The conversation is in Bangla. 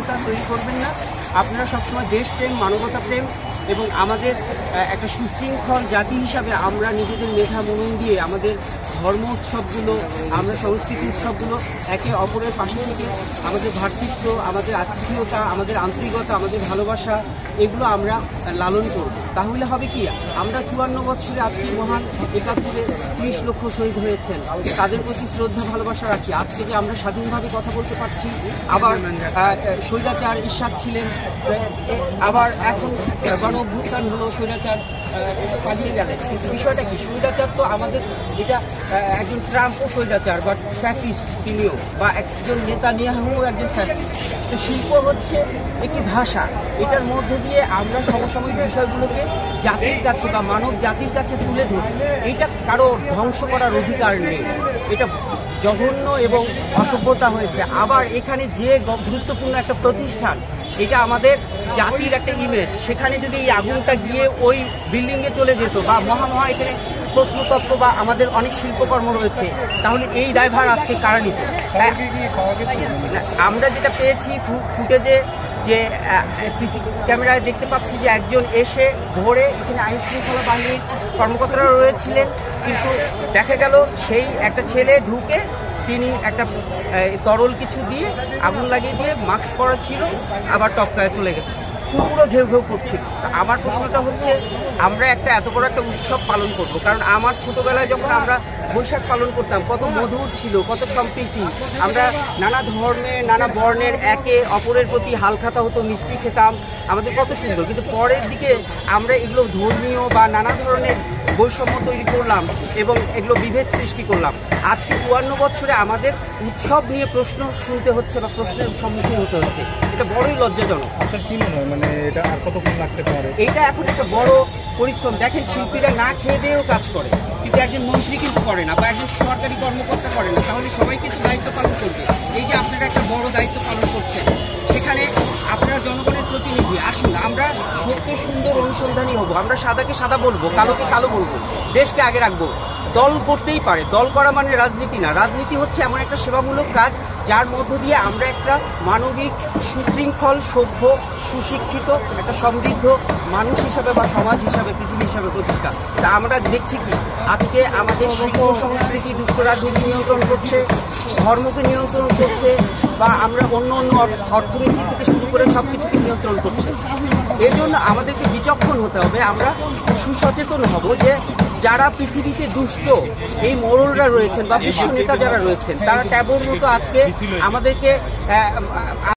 অস্থিরতা তৈরি করবেন না। আপনারা সবসময় দেশপ্রেম, মানবতা প্রেম এবং আমাদের একটা সুশৃঙ্খল জাতি হিসাবে আমরা নিজেদের মেধা মনন দিয়ে আমাদের ধর্ম উৎসবগুলো, আমরা সংস্কৃতি উৎসবগুলো একে অপরের পাশে থেকে আমাদের ভ্রাতৃত্ব, আমাদের আত্মীয়তা, আমাদের আন্তরিকতা, আমাদের ভালোবাসা এগুলো আমরা লালন করব। তাহলে হবে কি, আমরা 54 বছরে আজকে মহান 71-এ 30 লক্ষ শহীদ হয়েছেন, তাদের প্রতি শ্রদ্ধা ভালোবাসা রাখি। আজকে যে আমরা স্বাধীনভাবে কথা বলতে পারছি, আবার স্বৈরাচার ইরশাদ ছিলেন, আবার এখন গণ অভ্যুত্থান হলো, স্বৈরাচার পালিয়ে গেলেন। কিন্তু বিষয়টা কি, স্বৈরাচার তো আমাদের এটা একজন ট্রাম্পও স্বৈরাচার বা ফ্যাসিস্ট তিনিও, বা একজন নেতানিয়াহুও একজন ফ্যাসিস্ট। তো শিল্প হচ্ছে একটি ভাষা, এটার মধ্য দিয়ে আমরা সমসাময়িক বিষয়গুলোকে জাতির কাছে বা মানব জাতির কাছে তুলে ধরি। এইটা কারো ধ্বংস করার অধিকার নেই, এটা জঘন্য এবং অসভ্যতা হয়েছে। আবার এখানে যে গুরুত্বপূর্ণ একটা প্রতিষ্ঠান, এটা আমাদের জাতির একটা ইমেজ, সেখানে যদি এই আগুনটা গিয়ে ওই বিল্ডিংয়ে চলে যেত বা মহা এখানে প্রত্নতত্ত্ব বা আমাদের অনেক শিল্পকর্ম রয়েছে, তাহলে এই দায়ভার আজকে কারা নিত? আমরা যেটা পেয়েছি ফুটেজে, যে সিসি ক্যামেরায় দেখতে পাচ্ছি যে একজন এসে ধরে, এখানে আইন শৃঙ্খলা বাহিনীর কর্মকর্তারা রয়েছিলেন, কিন্তু দেখা গেল সেই একটা ছেলে ঢুকে তিনি একটা তরল কিছু দিয়ে আগুন লাগিয়ে দিয়ে মাস্ক পরা ছিল, আবার টপকায় চলে গেছে, কুকুরও ঘেউ ঘেউ করছিল। আমার প্রশ্নটা হচ্ছে, আমরা একটা এত বড় একটা উৎসব পালন করব, কারণ আমার ছোটবেলায় যখন আমরা বৈশাখ পালন করতাম কত মধুর ছিল, কত সম্প্রীতি, আমরা নানা ধর্মের নানা বর্ণের একে অপরের প্রতি হালখাতা হতো, মিষ্টি খেতাম, আমাদের কত সুন্দর। কিন্তু পরের দিকে আমরা এগুলো ধর্মীয় বা নানা ধরনের বৈষম্য তৈরি করলাম এবং এগুলো বিভেদ সৃষ্টি করলাম। আজকে 54 বছরে আমাদের উৎসব নিয়ে প্রশ্ন শুনতে হচ্ছে বা প্রশ্নের সম্মুখীন হতে হচ্ছে, এটা বড়ই লজ্জাজনক। আপনার কি মনে হয়, মানে এটা আর কতক্ষণ লাগতে পারে? এইটা এখন একটা বড় পরিশ্রম। দেখেন, শিল্পীরা না খেয়ে দিয়েও কাজ করে, কিন্তু একজন মন্ত্রী কিন্তু করে না, বা একজন সরকারি কর্মকর্তা করে না, তাহলে সবাই কিন্তু দায়িত্ব পালন করবে। এই যে আপনারা একটা বড় দায়িত্ব পালন করছেন, সেখানে আপনারা জনগণের প্রতিনিধি, আসুন আমরা সত্য সুন্দর অনুসন্ধানী হব, আমরা সাদাকে সাদা বলবো, কালোকে কালো বলবো, দেশকে আগে রাখবো। দল করতেই পারে, দল করা মানে রাজনীতি না। রাজনীতি হচ্ছে এমন একটা সেবামূলক কাজ যার মধ্য দিয়ে আমরা একটা মানবিক, সুশৃঙ্খল, সভ্য, সুশিক্ষিত একটা সমৃদ্ধ মানুষ হিসাবে বা সমাজ হিসাবে, পৃথিবী হিসাবে প্রতিষ্ঠা। তা আমরা দেখছি কি, আজকে আমাদের শিল্প সংস্কৃতি দুষ্ট রাজনীতি নিয়ন্ত্রণ করছে, ধর্মকে নিয়ন্ত্রণ করছে, বা আমরা অন্য অর্থনীতি থেকে শুরু করে সব কিছুকে নিয়ন্ত্রণ করছে। এই জন্য আমাদেরকে বিচক্ষণ হতে হবে, আমরা সুসচেতন হব যে যারা পৃথিবীতে দুষ্ট, এই মোড়লরা রয়েছেন বা বিশ্ব নেতা যারা রয়েছেন, তারা ট্যাবুর মতো আজকে আমাদেরকে